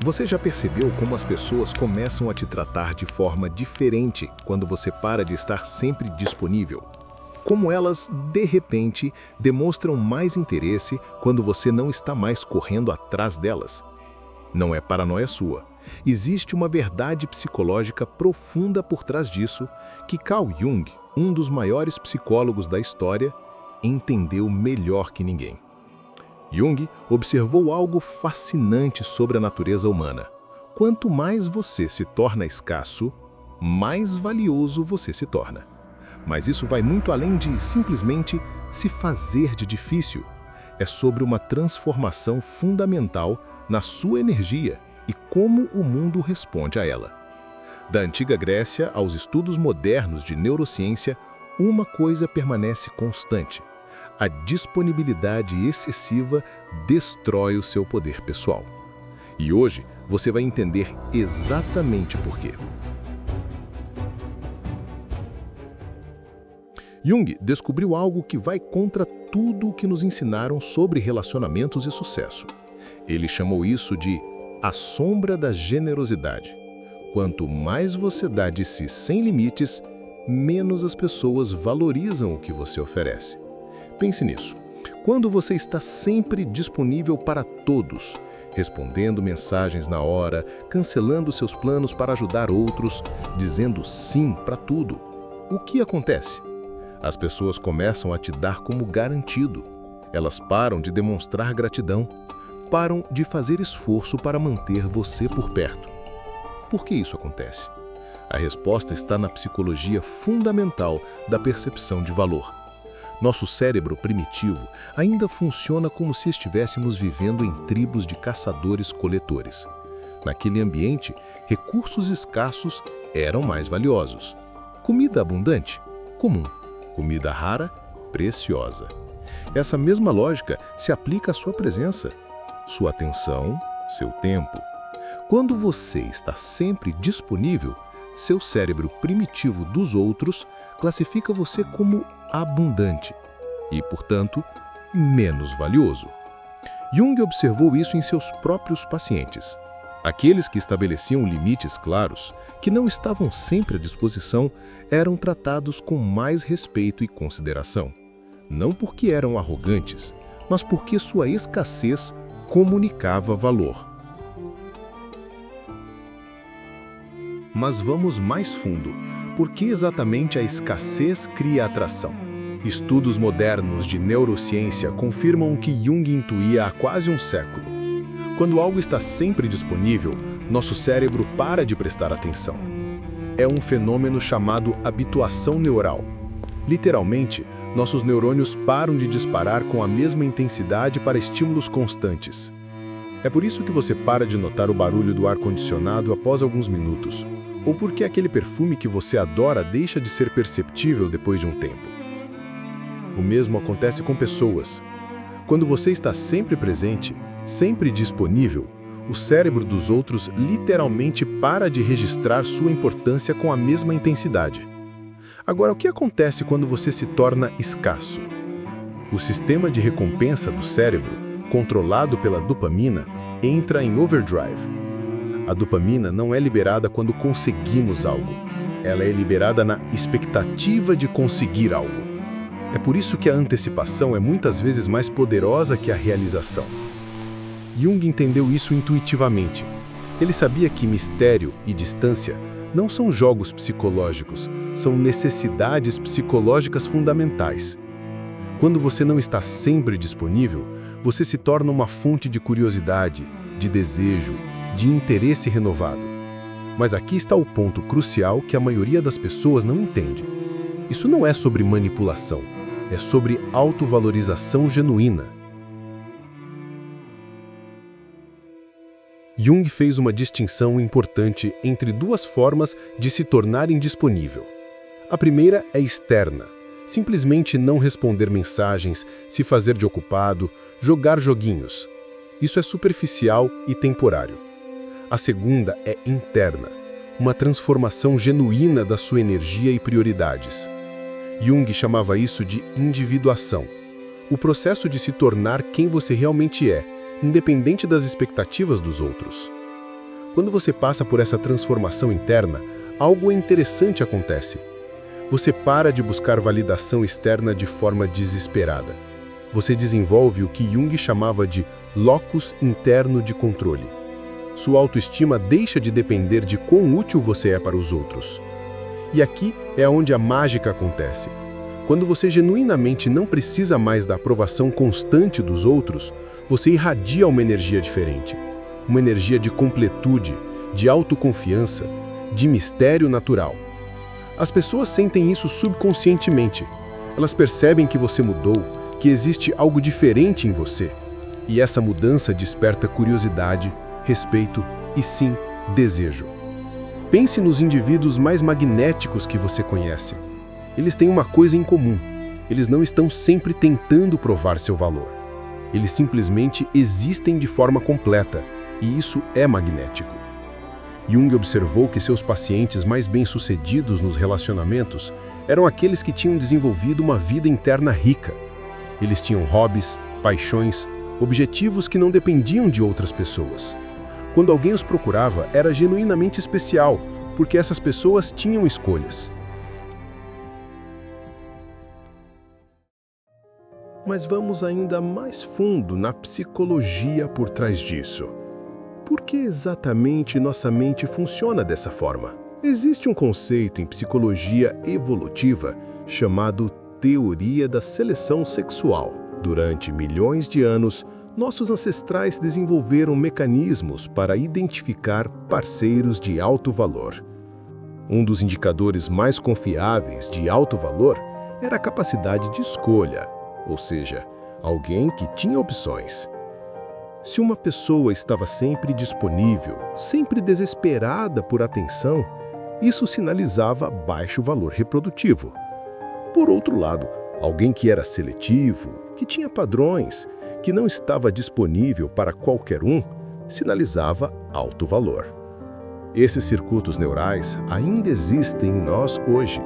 Você já percebeu como as pessoas começam a te tratar de forma diferente quando você para de estar sempre disponível? Como elas, de repente, demonstram mais interesse quando você não está mais correndo atrás delas? Não é paranoia sua. Existe uma verdade psicológica profunda por trás disso que Carl Jung, um dos maiores psicólogos da história, entendeu melhor que ninguém. Jung observou algo fascinante sobre a natureza humana. Quanto mais você se torna escasso, mais valioso você se torna. Mas isso vai muito além de simplesmente se fazer de difícil. É sobre uma transformação fundamental na sua energia e como o mundo responde a ela. Da antiga Grécia aos estudos modernos de neurociência, uma coisa permanece constante: a disponibilidade excessiva destrói o seu poder pessoal. E hoje você vai entender exatamente por quê. Jung descobriu algo que vai contra tudo o que nos ensinaram sobre relacionamentos e sucesso. Ele chamou isso de a sombra da generosidade. Quanto mais você dá de si sem limites, menos as pessoas valorizam o que você oferece. Pense nisso. Quando você está sempre disponível para todos, respondendo mensagens na hora, cancelando seus planos para ajudar outros, dizendo sim para tudo, o que acontece? As pessoas começam a te dar como garantido. Elas param de demonstrar gratidão, param de fazer esforço para manter você por perto. Por que isso acontece? A resposta está na psicologia fundamental da percepção de valor. Nosso cérebro primitivo ainda funciona como se estivéssemos vivendo em tribos de caçadores-coletores. Naquele ambiente, recursos escassos eram mais valiosos. Comida abundante? Comum. Comida rara? Preciosa. Essa mesma lógica se aplica à sua presença, sua atenção, seu tempo. Quando você está sempre disponível, seu cérebro primitivo dos outros classifica você como abundante e, portanto, menos valioso. Jung observou isso em seus próprios pacientes. Aqueles que estabeleciam limites claros, que não estavam sempre à disposição, eram tratados com mais respeito e consideração. Não porque eram arrogantes, mas porque sua escassez comunicava valor. Mas vamos mais fundo. Por que exatamente a escassez cria atração? Estudos modernos de neurociência confirmam o que Jung intuía há quase um século. Quando algo está sempre disponível, nosso cérebro para de prestar atenção. É um fenômeno chamado habituação neural. Literalmente, nossos neurônios param de disparar com a mesma intensidade para estímulos constantes. É por isso que você para de notar o barulho do ar-condicionado após alguns minutos, ou porque aquele perfume que você adora deixa de ser perceptível depois de um tempo. O mesmo acontece com pessoas. Quando você está sempre presente, sempre disponível, o cérebro dos outros literalmente para de registrar sua importância com a mesma intensidade. Agora, o que acontece quando você se torna escasso? O sistema de recompensa do cérebro, controlado pela dopamina, entra em overdrive. A dopamina não é liberada quando conseguimos algo. Ela é liberada na expectativa de conseguir algo. É por isso que a antecipação é muitas vezes mais poderosa que a realização. Jung entendeu isso intuitivamente. Ele sabia que mistério e distância não são jogos psicológicos, são necessidades psicológicas fundamentais. Quando você não está sempre disponível, você se torna uma fonte de curiosidade, de desejo, de interesse renovado. Mas aqui está o ponto crucial que a maioria das pessoas não entende. Isso não é sobre manipulação, é sobre autovalorização genuína. Jung fez uma distinção importante entre duas formas de se tornar indisponível. A primeira é externa, simplesmente não responder mensagens, se fazer de ocupado, jogar joguinhos. Isso é superficial e temporário. A segunda é interna, uma transformação genuína da sua energia e prioridades. Jung chamava isso de individuação, o processo de se tornar quem você realmente é, independente das expectativas dos outros. Quando você passa por essa transformação interna, algo interessante acontece. Você para de buscar validação externa de forma desesperada. Você desenvolve o que Jung chamava de locus interno de controle. Sua autoestima deixa de depender de quão útil você é para os outros. E aqui é onde a mágica acontece. Quando você genuinamente não precisa mais da aprovação constante dos outros, você irradia uma energia diferente. Uma energia de completude, de autoconfiança, de mistério natural. As pessoas sentem isso subconscientemente. Elas percebem que você mudou, que existe algo diferente em você. E essa mudança desperta curiosidade, respeito e, sim, desejo. Pense nos indivíduos mais magnéticos que você conhece. Eles têm uma coisa em comum. Eles não estão sempre tentando provar seu valor. Eles simplesmente existem de forma completa, e isso é magnético. Jung observou que seus pacientes mais bem-sucedidos nos relacionamentos eram aqueles que tinham desenvolvido uma vida interna rica. Eles tinham hobbies, paixões, objetivos que não dependiam de outras pessoas. Quando alguém os procurava, era genuinamente especial, porque essas pessoas tinham escolhas. Mas vamos ainda mais fundo na psicologia por trás disso. Por que exatamente nossa mente funciona dessa forma? Existe um conceito em psicologia evolutiva chamado teoria da seleção sexual. Durante milhões de anos, nossos ancestrais desenvolveram mecanismos para identificar parceiros de alto valor. Um dos indicadores mais confiáveis de alto valor era a capacidade de escolha, ou seja, alguém que tinha opções. Se uma pessoa estava sempre disponível, sempre desesperada por atenção, isso sinalizava baixo valor reprodutivo. Por outro lado, alguém que era seletivo, que tinha padrões, que não estava disponível para qualquer um, sinalizava alto valor. Esses circuitos neurais ainda existem em nós hoje.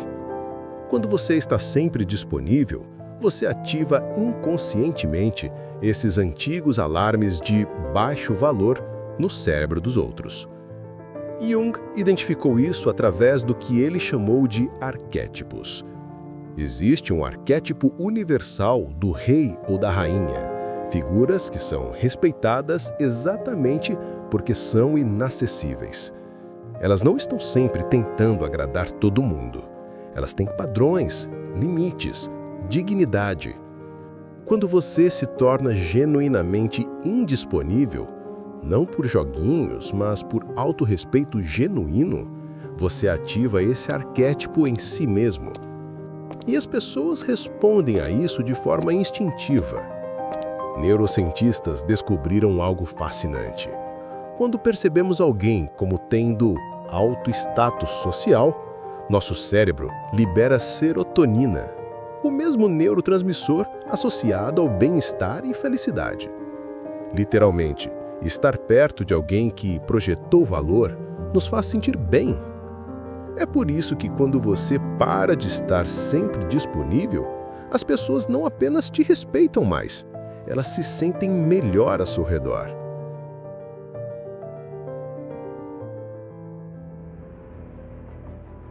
Quando você está sempre disponível, você ativa inconscientemente esses antigos alarmes de baixo valor no cérebro dos outros. Jung identificou isso através do que ele chamou de arquétipos. Existe um arquétipo universal do rei ou da rainha, figuras que são respeitadas exatamente porque são inacessíveis. Elas não estão sempre tentando agradar todo mundo. Elas têm padrões, limites, dignidade. Quando você se torna genuinamente indisponível, não por joguinhos, mas por autorrespeito genuíno, você ativa esse arquétipo em si mesmo. E as pessoas respondem a isso de forma instintiva. Neurocientistas descobriram algo fascinante. Quando percebemos alguém como tendo alto status social, nosso cérebro libera serotonina, o mesmo neurotransmissor associado ao bem-estar e felicidade. Literalmente, estar perto de alguém que projetou valor nos faz sentir bem. É por isso que quando você para de estar sempre disponível, as pessoas não apenas te respeitam mais, elas se sentem melhor ao seu redor.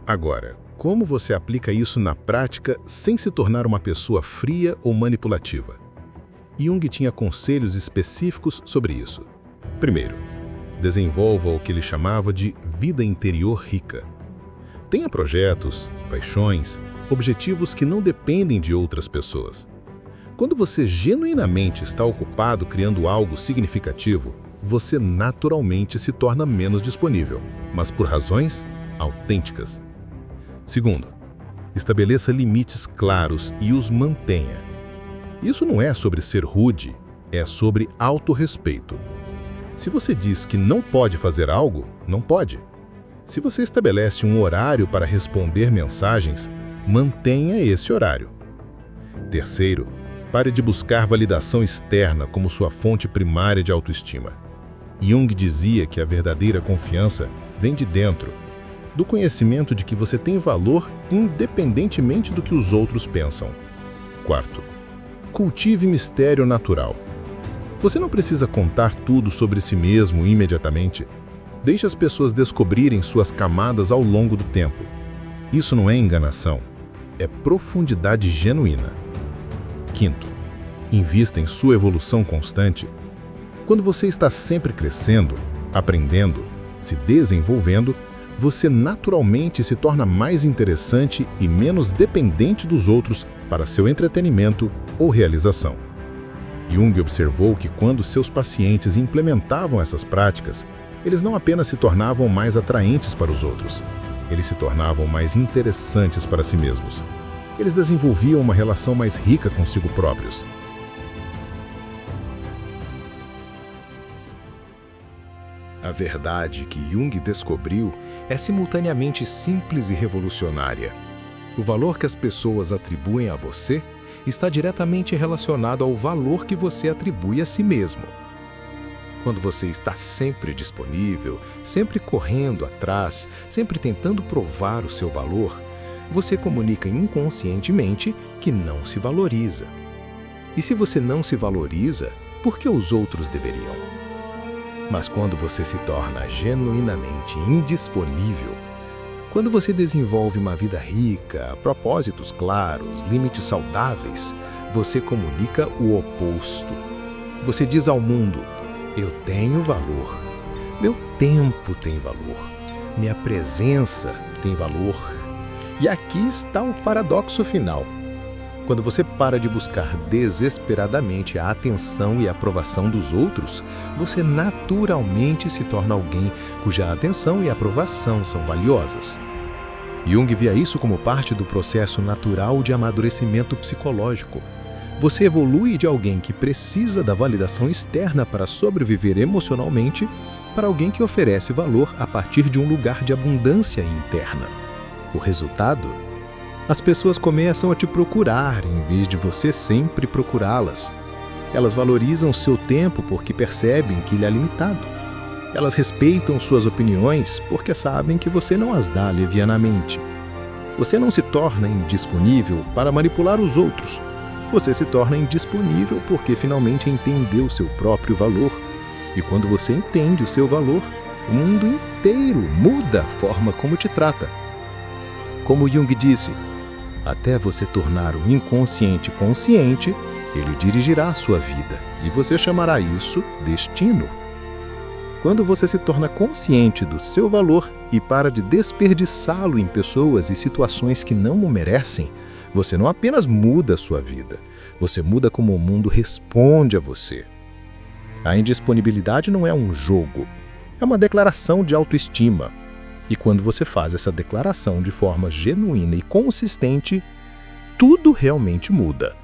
Agora, como você aplica isso na prática sem se tornar uma pessoa fria ou manipulativa? Jung tinha conselhos específicos sobre isso. Primeiro, desenvolva o que ele chamava de vida interior rica. Tenha projetos, paixões, objetivos que não dependem de outras pessoas. Quando você genuinamente está ocupado criando algo significativo, você naturalmente se torna menos disponível, mas por razões autênticas. Segundo, estabeleça limites claros e os mantenha. Isso não é sobre ser rude, é sobre autorrespeito. Se você diz que não pode fazer algo, não pode. Se você estabelece um horário para responder mensagens, mantenha esse horário. Terceiro, pare de buscar validação externa como sua fonte primária de autoestima. Jung dizia que a verdadeira confiança vem de dentro, do conhecimento de que você tem valor independentemente do que os outros pensam. Quarto, cultive mistério natural. Você não precisa contar tudo sobre si mesmo imediatamente. Deixe as pessoas descobrirem suas camadas ao longo do tempo. Isso não é enganação, é profundidade genuína. Quinto, invista em sua evolução constante. Quando você está sempre crescendo, aprendendo, se desenvolvendo, você naturalmente se torna mais interessante e menos dependente dos outros para seu entretenimento ou realização. Jung observou que quando seus pacientes implementavam essas práticas, eles não apenas se tornavam mais atraentes para os outros, eles se tornavam mais interessantes para si mesmos. Eles desenvolviam uma relação mais rica consigo próprios. A verdade que Jung descobriu é simultaneamente simples e revolucionária. O valor que as pessoas atribuem a você está diretamente relacionado ao valor que você atribui a si mesmo. Quando você está sempre disponível, sempre correndo atrás, sempre tentando provar o seu valor, você comunica inconscientemente que não se valoriza. E se você não se valoriza, por que os outros deveriam? Mas quando você se torna genuinamente indisponível, quando você desenvolve uma vida rica, propósitos claros, limites saudáveis, você comunica o oposto. Você diz ao mundo: eu tenho valor, meu tempo tem valor, minha presença tem valor. E aqui está o paradoxo final. Quando você para de buscar desesperadamente a atenção e a aprovação dos outros, você naturalmente se torna alguém cuja atenção e aprovação são valiosas. Jung via isso como parte do processo natural de amadurecimento psicológico. Você evolui de alguém que precisa da validação externa para sobreviver emocionalmente para alguém que oferece valor a partir de um lugar de abundância interna. O resultado? As pessoas começam a te procurar em vez de você sempre procurá-las. Elas valorizam seu tempo porque percebem que ele é limitado. Elas respeitam suas opiniões porque sabem que você não as dá levianamente. Você não se torna indisponível para manipular os outros. Você se torna indisponível porque finalmente entendeu seu próprio valor. E quando você entende o seu valor, o mundo inteiro muda a forma como te trata. Como Jung disse, até você tornar o inconsciente consciente, ele dirigirá a sua vida, e você chamará isso destino. Quando você se torna consciente do seu valor e para de desperdiçá-lo em pessoas e situações que não o merecem, você não apenas muda a sua vida, você muda como o mundo responde a você. A indisponibilidade não é um jogo, é uma declaração de autoestima. E quando você faz essa declaração de forma genuína e consistente, tudo realmente muda.